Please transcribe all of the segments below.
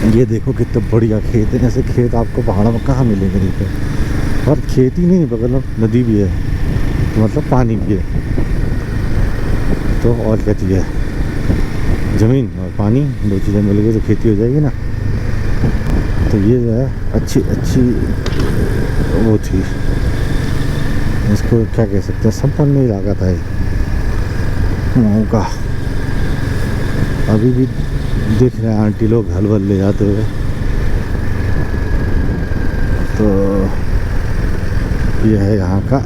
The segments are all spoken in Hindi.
ये देखो कितने बढ़िया खेत है। ऐसे खेत आपको पहाड़ों में कहाँ मिलेंगे? देखो, और खेत ही नहीं, बगल में नदी भी है, तो मतलब पानी भी है। तो और क्या चाहिए? ज़मीन और पानी, दो चीज़ें मिल गई तो खेती हो जाएगी ना। तो ये जो है अच्छी वो थी, इसको क्या कह सकते हैं, संपन्न इलाका था ये गाँव का। अभी भी दिख रहे हैं आंटी लोग हल वल ले जाते हुए। तो ये है यहाँ का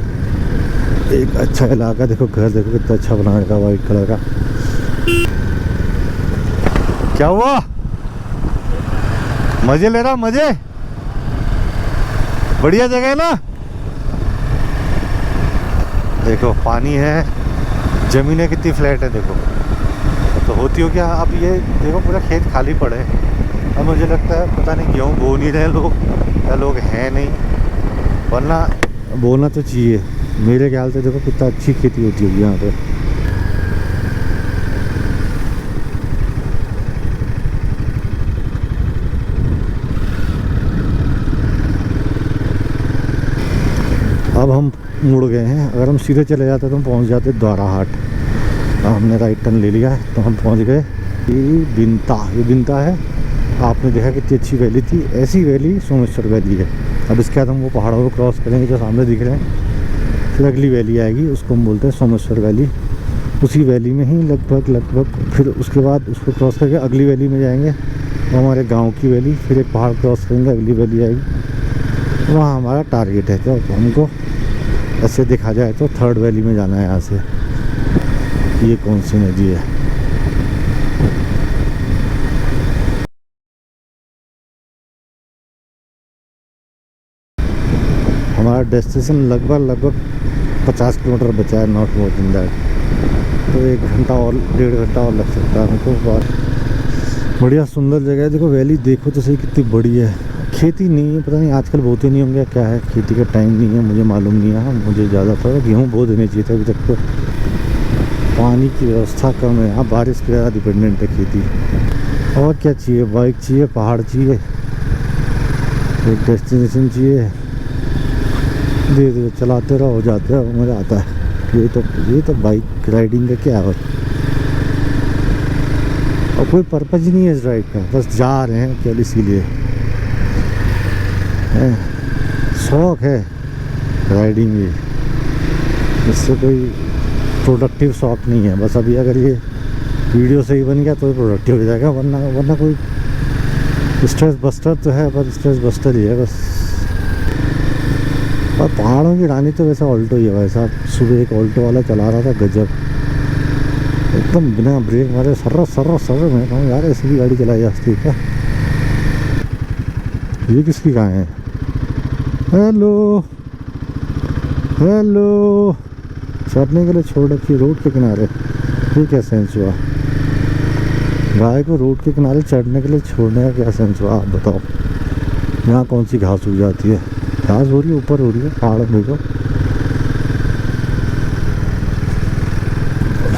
एक अच्छा इलाका। देखो घर देखो कितना अच्छा बना रखा, वाइट कलर का। क्या हुआ? मजे ले रहा? मजे? बढ़िया जगह है ना। देखो पानी है, जमीनें कितनी फ्लैट है देखो। तो होती हो क्या, अब ये देखो पूरा खेत खाली पड़े। अब मुझे लगता है पता नहीं क्यों बो नहीं रहे लोग, या लोग हैं नहीं, वरना बोना तो चाहिए मेरे ख्याल से। देखो कितना अच्छी खेती होती होगी यहाँ पे। अब हम मुड़ गए हैं। अगर हम सीधे चले जाते तो हम पहुँच जाते द्वारा हाट। हमने राइट टर्न ले लिया है तो हम पहुँच गए। ये बिनता है। आपने देखा कितनी अच्छी वैली थी, ऐसी वैली सोमेश्वर वैली है। अब इसके बाद हम वो पहाड़ों को क्रॉस करेंगे जो सामने दिख रहे हैं, फिर अगली वैली आएगी, उसको हम बोलते हैं सोमेश्वर वैली। उसी वैली में ही लगभग फिर उसके बाद उसको क्रॉस करके अगली वैली में जाएंगे, वो हमारे गाँव की वैली। फिर एक पहाड़ क्रॉस करेंगे, अगली वैली आएगी, वहाँ हमारा टारगेट है। तो हमको ऐसे देखा जाए तो थर्ड वैली में जाना है यहाँ से। ये कौन सी नदी है? हमारा डेस्टिनेशन लगभग 50 किलोमीटर बचा है, नॉट मोर देन दैट। तो 1 घंटा और 1.5 घंटा और लग सकता है हमको। बहुत बढ़िया सुंदर जगह है। देखो वैली देखो तो सही कितनी बड़ी है। खेती नहीं है, पता नहीं आजकल बोते नहीं होंगे क्या है, खेती का टाइम नहीं है, मुझे मालूम नहीं है। मुझे ज़्यादातर गेहूँ बो देने चाहिए था अभी तक। तो पानी की व्यवस्था कम है यहाँ, बारिश पे ज़्यादा डिपेंडेंट है खेती। और क्या चाहिए? बाइक चाहिए, पहाड़ चाहिए, एक डेस्टिनेशन चाहिए, धीरे धीरे चलाते रहो, जाते रहो, मज़ा आता है। ये तो बाइक राइडिंग का क्या है, और कोई पर्पज ही नहीं है इस राइड का, बस जा रहे हैं केवल इसीलिए। शौक है राइडिंग में, इससे कोई प्रोडक्टिव शौक नहीं है। बस अभी अगर ये वीडियो सही बन गया तो प्रोडक्टिव हो जाएगा, वरना कोई स्ट्रेस बस्टर तो है, पर स्ट्रेस बस्टर ही है बस। और पहाड़ों की रानी तो वैसा ऑल्टो ही है भाई साहब। सुबह एक ऑल्टो वाला चला रहा था, गजब, एकदम बिना ब्रेक मारे सर्र। मैं कहूँ यार ऐसी भी गाड़ी चलाई जाती है क्या? ये किसकी कहाँ है? हेलो, चढ़ने के लिए छोड़ रखी रोड के किनारे। ये क्या सेंस हुआ? गाय को रोड के किनारे चढ़ने के लिए छोड़ने का क्या सेंस हुआ? आप बताओ। यहाँ कौन सी घास उग जाती है? घास हो रही है, ऊपर हो रही है, पहाड़ देखो।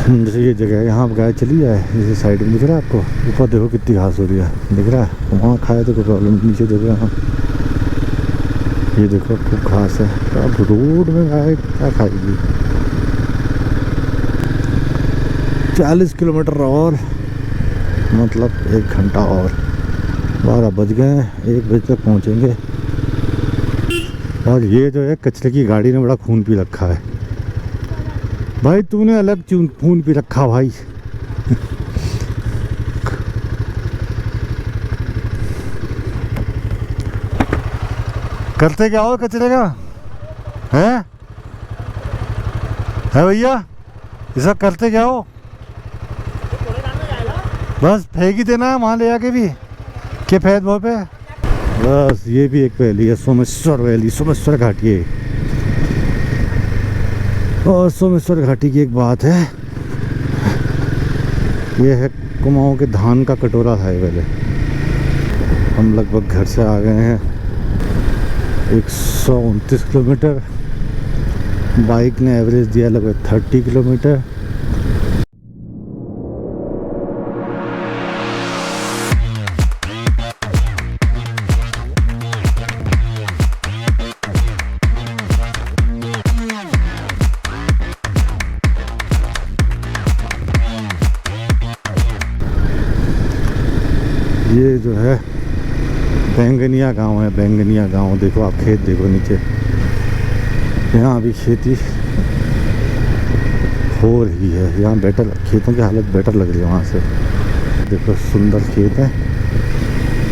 जैसे ये जगह है, यहाँ गाय चली जाए, जैसे साइड में दिख रहा है आपको, ऊपर देखो कितनी घास हो रही है, दिख रहा है? वहाँ खाए तो कोई प्रॉब्लम नहीं, नीचे देखो यहाँ ये देखो खूब घास है। अब रोड में गाय क्या खाएगी? 40 किलोमीटर और, मतलब 1 घंटा और। 12 बज गए हैं, 1 बजे तक पहुँचेंगे। और ये जो है कचरे की गाड़ी ने बड़ा खून पी रखा है भाई। तूने अलग खून पी रखा भाई। करते क्या हो कचरे का? है भैया, ये सब करते क्या हो? बस फेंक ही देना है वहाँ ले आके भी के फैद वो पे। बस ये भी एक वैली है, सोमेश्वर वैली, सोमेश्वर घाटी है। और सोमेश्वर घाटी की एक बात है, ये है कुमाऊँ के धान का कटोरा था ये पहले। हम लगभग घर से आ गए हैं 129 किलोमीटर। बाइक ने एवरेज दिया लगभग 30 किलोमीटर। ये जो है बैंगनिया गांव है, बैंगनिया गांव। देखो आप खेत देखो नीचे, यहाँ अभी खेती हो रही है। यहाँ बेटर, खेतों की हालत बेटर लग रही है वहाँ से। देखो सुंदर खेत है,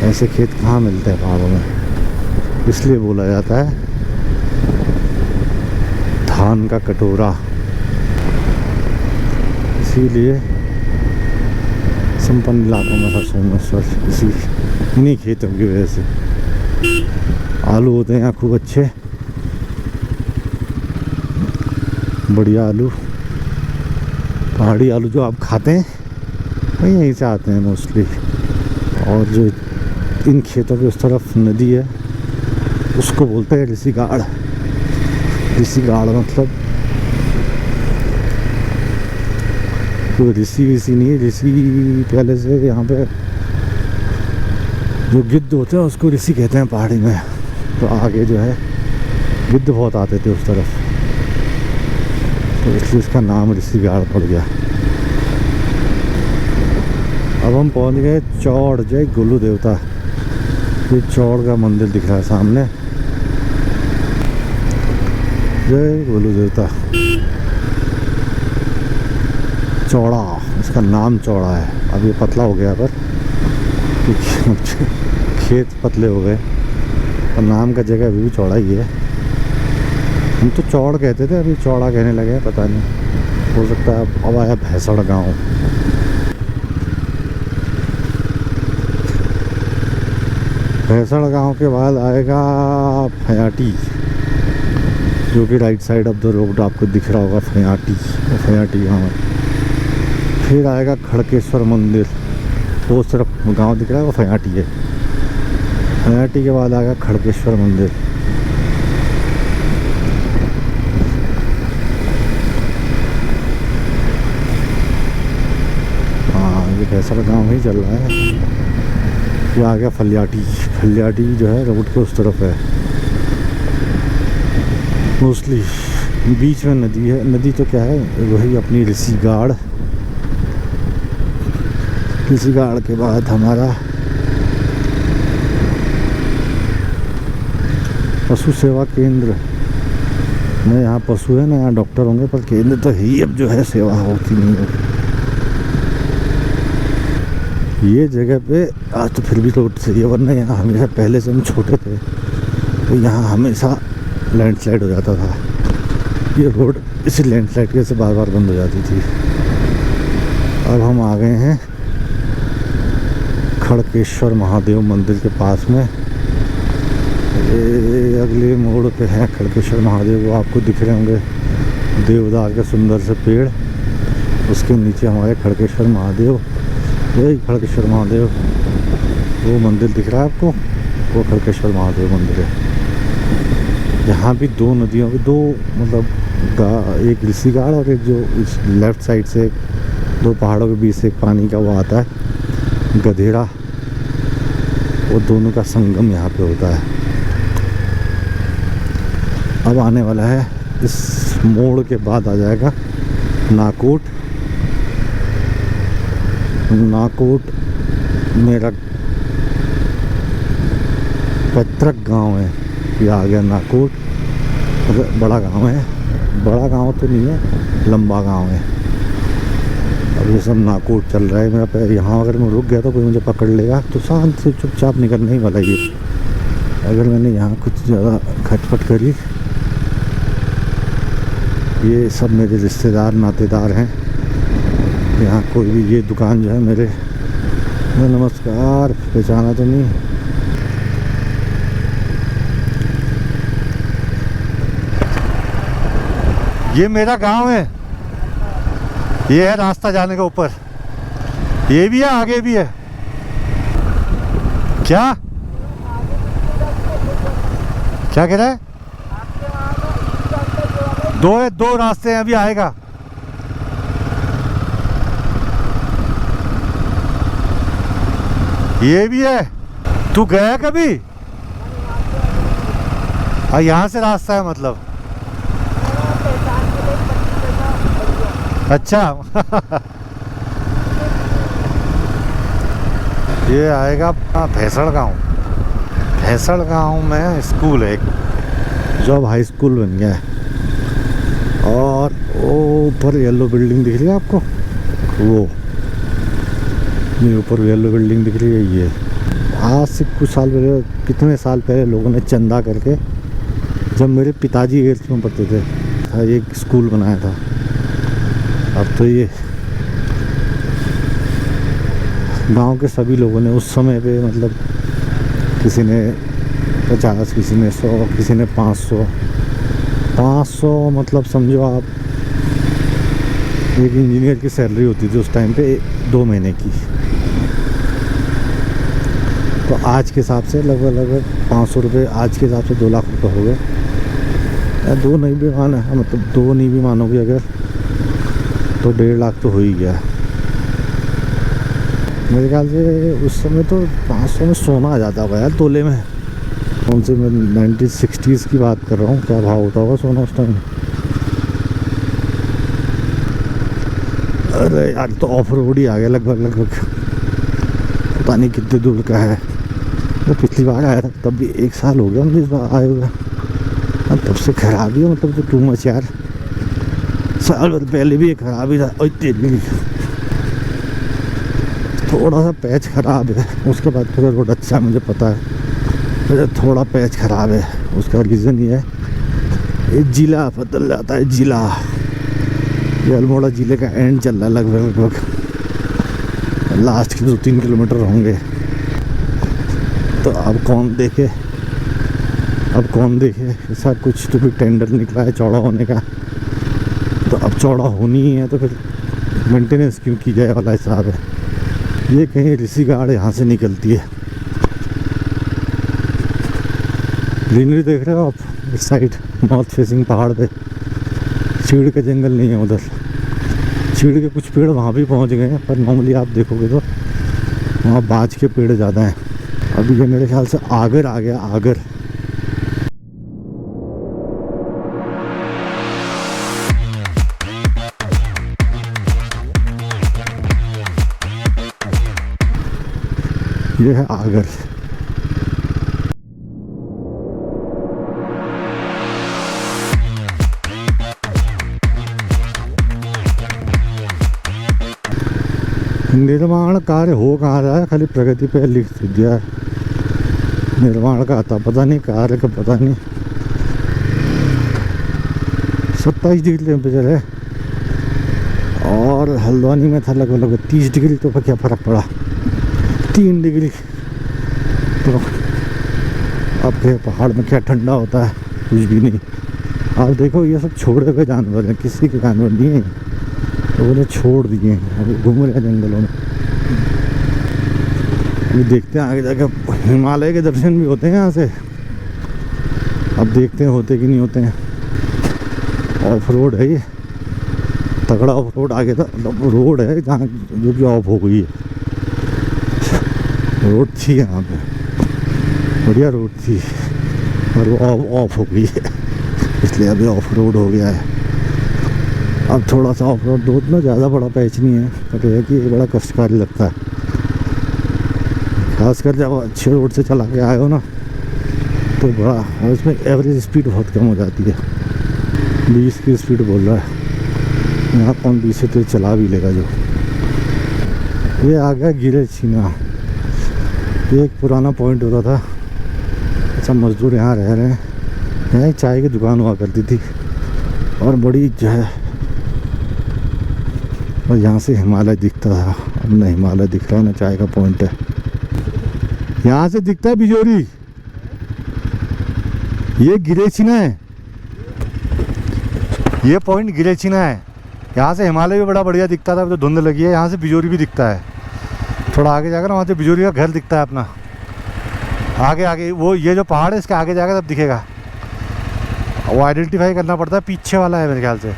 ऐसे खेत कहाँ मिलते हैं पहाड़ों में, इसलिए बोला जाता है धान का कटोरा। इसीलिए संपन्न इलाकों में सोमेश्वर इसी इन्हीं खेतों की वजह से। आलू होते हैं यहाँ खूब अच्छे, बढ़िया आलू। पहाड़ी आलू जो आप खाते हैं वही यहीं से आते हैं मोस्टली। और जो इन खेतों के उस तरफ नदी है उसको बोलते हैं ऋषिगाड़। ऋषिगाड़ मतलब कोई ऋषि विषि नहीं है, ऋषि पहले से यहाँ पे जो गिद्ध होते हैं उसको ऋषि कहते हैं पहाड़ी में। तो आगे जो है गिद्ध बहुत आते थे उस तरफ, तो इसलिए इसका नाम ऋषिगाड़ पड़ गया। अब हम पहुँच गए चौड़ जय गोलू देवता। ये चौड़ का मंदिर दिख रहा है सामने, जय गोलू देवता। चौड़ा, इसका नाम चौड़ा है। अब ये पतला हो गया पर खेत पतले हो गए और नाम का जगह अभी भी चौड़ा ही है। हम तो चौड़ कहते थे, अभी चौड़ा कहने लगे हैं, पता नहीं, हो सकता है अब आया भैंसड़ गाँव। भैंसड़ गांव के बाद आएगा फयाटी, जो कि right side of the road आपको दिख रहा होगा, फयाटी। फयाटी गाँव है। फिर आएगा खड़केश्वर मंदिर, वो सिर्फ गांव दिख रहा है, वो फयाटी है। फयाटी के बाद आएगा खड़केश्वर मंदिर। हाँ, ये भैंसड़ गांव ही चल रहा है। ये आ गया फलियाटी। फलियाटी जो है रोड के उस तरफ है मोस्टली। बीच में नदी है, नदी तो क्या है वही अपनी ऋषिगाड़। ऋषिगाड़ के बाद हमारा पशु सेवा केंद्र। न यहाँ पशु है, ना यहाँ डॉक्टर होंगे, पर केंद्र तो ही अब जो है सेवा होती नहीं है। ये जगह पे आज तो फिर भी रोड सही है, वरना यहाँ हमेशा पहले से हम छोटे थे तो यहाँ हमेशा लैंडस्लाइड हो जाता था। ये रोड इसी लैंडस्लाइड के से बार बार बंद हो जाती थी। अब हम आ गए हैं खड़केश्वर महादेव मंदिर के पास में। ये अगले मोड़ पे है खड़केश्वर महादेव, वो आपको दिख रहे होंगे, देवदार के सुंदर से पेड़, उसके नीचे हमारे खड़केश्वर महादेव। यही खड़केश्वर महादेव, वो मंदिर दिख रहा है आपको, वो खड़केश्वर महादेव मंदिर है। यहाँ भी दो नदियों के दो मतलब एक ऋषिगाड़ और एक जो इस लेफ्ट साइड से दो पहाड़ों के बीच से एक पानी का वो आता है गधेड़ा, वो दोनों का संगम यहाँ पे होता है। अब आने वाला है, इस मोड़ के बाद आ जाएगा नाकोट। नाकोट मेरा पैतृक गांव है। ये आ गया नाकोट, बड़ा गांव है। बड़ा गांव तो नहीं है, लंबा गांव है। अब ये सब नाकोट चल रहा है मेरा पैर। यहाँ अगर मैं रुक गया तो कोई मुझे पकड़ लेगा, तो शांत से चुपचाप निकलने ही वाला ये। अगर मैंने यहाँ कुछ ज़्यादा खटपट करी, ये सब मेरे रिश्तेदार नातेदार हैं। यहाँ कोई भी, ये दुकान जो है मेरे, नमस्कार, पहचाना तो नहीं। ये मेरा गांव है, ये है रास्ता जाने का ऊपर। ये भी है, आगे भी है। क्या क्या कह रहा है? दो है, दो रास्ते हैं, अभी आएगा। ये भी है। तू गया कभी? हाँ, यहाँ से रास्ता है मतलब। अच्छा ये आएगा भैंसड़ गाँव। भैंसड़ गाँव में स्कूल है एक, जो अब हाई स्कूल बन गया है। और वो ऊपर येलो बिल्डिंग दिख रही है आपको, वो ये ऊपर येलो बिल्डिंग दिख रही है। ये आज से कुछ साल पहले, कितने साल पहले लोगों ने चंदा करके, जब मेरे पिताजी 8th में पढ़ते थे, एक स्कूल बनाया था। अब तो ये गांव के सभी लोगों ने उस समय पे, मतलब किसी ने 50, किसी ने 100, किसी ने 500 मतलब समझो आप, एक इंजीनियर की सैलरी होती थी उस टाइम पे 2 महीने की। तो आज के हिसाब से लगभग 500 रुपये, आज के हिसाब से 2 लाख रुपये हो गए। 2 नहीं भी माना, मतलब 2 नहीं भी मानोगे अगर, तो 1.5 लाख तो हो ही गया मेरे ख्याल से। उस समय तो 500 में सोना आ जाता होगा यार तोले में। कौन से, मैं 1960s की बात कर रहा हूँ, क्या भाव होता होगा सोना उस टाइम। अरे यार तो ऑफ रोड ही आ गया लगभग, पता नहीं कितने दूर का है। तो पिछली बार आया था तब भी 1 साल हो गया मुझे इस बार आए हुए, तब से खराब ही है, मतलब तो टू मच यार। साल भर पहले भी ये खराब ही था। और तेरी थोड़ा सा पैच खराब है, उसके बाद पूरा रोड अच्छा है मुझे पता है। मुझे थोड़ा पैच खराब है, उसका रीज़न ये है, ये जिला बदल जाता है। जिला, ये अल्मोड़ा जिले का एंड चल रहा है लगभग, लास्ट के 2-3 किलोमीटर होंगे। तो अब कौन देखे ऐसा कुछ तो भी टेंडर निकला है चौड़ा होने का, तो अब चौड़ा होनी ही है तो फिर मेंटेनेंस क्यों की जाए वाला हिसाब है। ये कहीं ऋषिगाड़ यहाँ से निकलती है। ग्रीनरी देख रहे हो आप इस साइड, नॉर्थ फेसिंग पहाड़ पे चीड़ का जंगल नहीं है उधर। चीड़ के कुछ पेड़ वहाँ भी पहुँच गए हैं, पर नॉर्मली आप देखोगे तो वहाँ बाँज के पेड़ ज़्यादा हैं। अभी ये मेरे ख्याल से आगर आ गया, आगर। ये है आगर। निर्माण कार्य हो कहाँ रहा है, खाली प्रगति पे लिख दिया है निर्माण का, आता पता नहीं कार्य का पता नहीं। 27 डिग्री टेम्परेचर है और हल्द्वानी में था लगभग 30 डिग्री, तो क्या फ़र्क पड़ा, 3 डिग्री। तो अब के पहाड़ में क्या ठंडा होता है, कुछ भी नहीं। आप देखो ये सब छोड़े हुए जानवर हैं, किसी के जानवर नहीं हैं, तो उन्हें छोड़ दिए हैं, अभी घूम रहे हैं जंगलों में। अभी देखते हैं आगे जाकर, हिमालय के दर्शन भी होते हैं यहाँ से। अब देखते हैं होते कि नहीं होते हैं। ऑफ रोड है ये, तगड़ा ऑफ रोड आगे था, मतलब रोड है जहाँ जो कि ऑफ हो गई है। रोड थी यहाँ पे, बढ़िया रोड थी, और वो ऑफ हो गई है, इसलिए अभी ऑफ रोड हो गया है। अब थोड़ा सा ऑफ रोड, रोड में ज़्यादा बड़ा पैच नहीं है, पर यह है कि ये बड़ा कष्टकारी लगता है, खासकर जब अच्छे रोड से चला के आए हो ना, तो बड़ा। और इसमें एवरेज स्पीड बहुत कम हो जाती है, 20 की स्पीड बोल रहा है यहाँ, कौन 20 से तेज चला भी लेगा। जो ये आ गया गिरेछीना, ये एक पुराना पॉइंट होता था। अच्छा, मज़दूर यहाँ रह रहे हैं, यहाँ एक चाय की दुकान हुआ करती थी, और बड़ी जो है, और यहाँ से हिमालय दिखता था। अब न हिमालय दिख रहा है, ना चाय का पॉइंट है। यहाँ से दिखता है बिजोरी, ये गिरेछीना है, ये पॉइंट गिरेछीना है। यहाँ से हिमालय भी बड़ा बढ़िया दिखता था, अब तो धुंध लगी है। यहाँ से बिजोरी भी दिखता है, थोड़ा आगे जाकर वहाँ से बिजोरी का घर दिखता है अपना। आगे वो ये जो पहाड़ है, इसके आगे जाकर तब दिखेगा। वो आइडेंटिफाई करना पड़ता है, पीछे वाला है मेरे ख्याल से।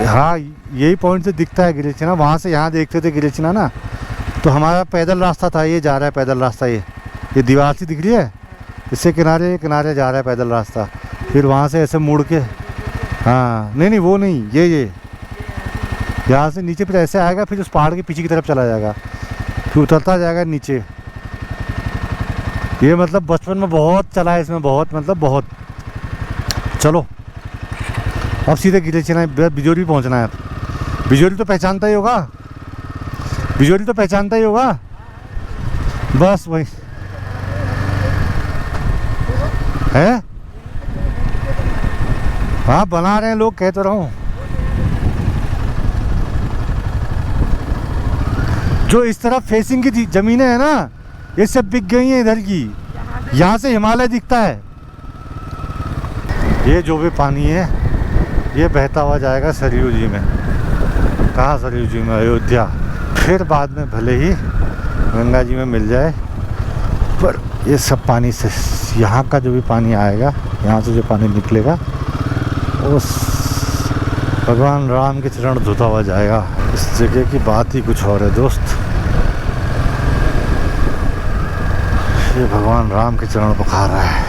हाँ, यही पॉइंट से दिखता है गिरेछीना। वहाँ से यहाँ देखते थे गिरेछीना ना, तो हमारा पैदल रास्ता था, ये जा रहा है पैदल रास्ता। ये दीवार सी दिख रही है, इससे किनारे किनारे जा रहा है पैदल रास्ता। फिर वहाँ से ऐसे मुड़ के, हाँ नहीं वो नहीं, यहाँ से नीचे फिर ऐसे आएगा, फिर उस पहाड़ के पीछे की तरफ चला जाएगा, फिर उतरता जाएगा नीचे। ये मतलब बचपन में बहुत चला है इसमें, बहुत मतलब बहुत। चलो अब सीधे गिले चलना है, बिजोरी पहुँचना है। बिजोरी तो पहचानता ही होगा, बिजोरी तो पहचानता ही होगा, बस वही है। हाँ बना रहे हैं लोग, कह तो रहा हूँ। जो इस तरफ फेसिंग की जमीनें है ना, ये सब बिक गई हैं इधर की। यहाँ से हिमालय दिखता है। ये जो भी पानी है ये बहता हुआ जाएगा सरयू जी में। कहाँ सरयू जी में? अयोध्या। फिर बाद में भले ही गंगा जी में मिल जाए, पर ये सब पानी से, यहाँ का जो भी पानी आएगा, यहाँ से जो पानी निकलेगा, उस भगवान राम के चरण धोता हुआ जाएगा। इस जगह की बात ही कुछ और है दोस्त। ये भगवान राम के चरण पखार रहा है।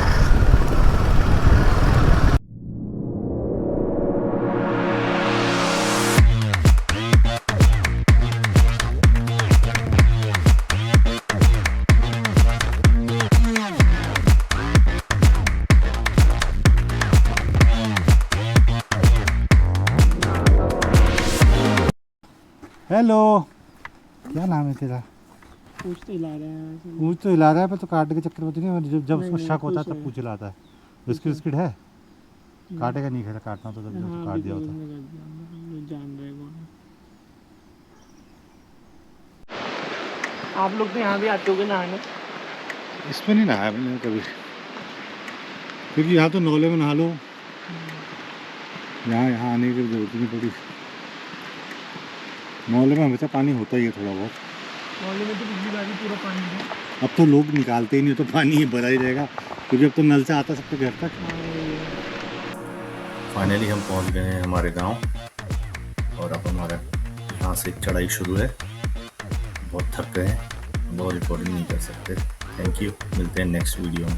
हेलो, क्या नाम है तेरा? पूछ तो हिला रहा है। पूछ तो हिला रहा है, पर तो काटने के चक्कर में तो नहीं। जब उसको शक होता है तब पूछ हिलाता है। बिस्किट बिस्किट है, काटेगा नहीं, खेला काटना तो जब तो काट दिया होता। जान रहे कौन आप लोग तो यहाँ भी आते होगे नहाने? इसमें नहीं नहाया मैंने कभी, क्योंकि यहाँ तो नौले में नहा लो, यहाँ आने की जरूरत नहीं पड़ी। नौले में हमेशा पानी होता ही है थोड़ा बहुत। नौले में तो पिछली बार भी पूरा पानी है। अब तो लोग निकालते ही नहीं, तो पानी ही भरा ही रहेगा, क्योंकि अब तो नल से आता सबके घर तक। फाइनली हम पहुंच गए हैं हमारे गांव, और अब हमारा यहाँ से चढ़ाई शुरू है। बहुत थक गए हैं, बहुत रिकॉर्डिंग नहीं कर सकते। थैंक यू, मिलते हैं नेक्स्ट वीडियो में।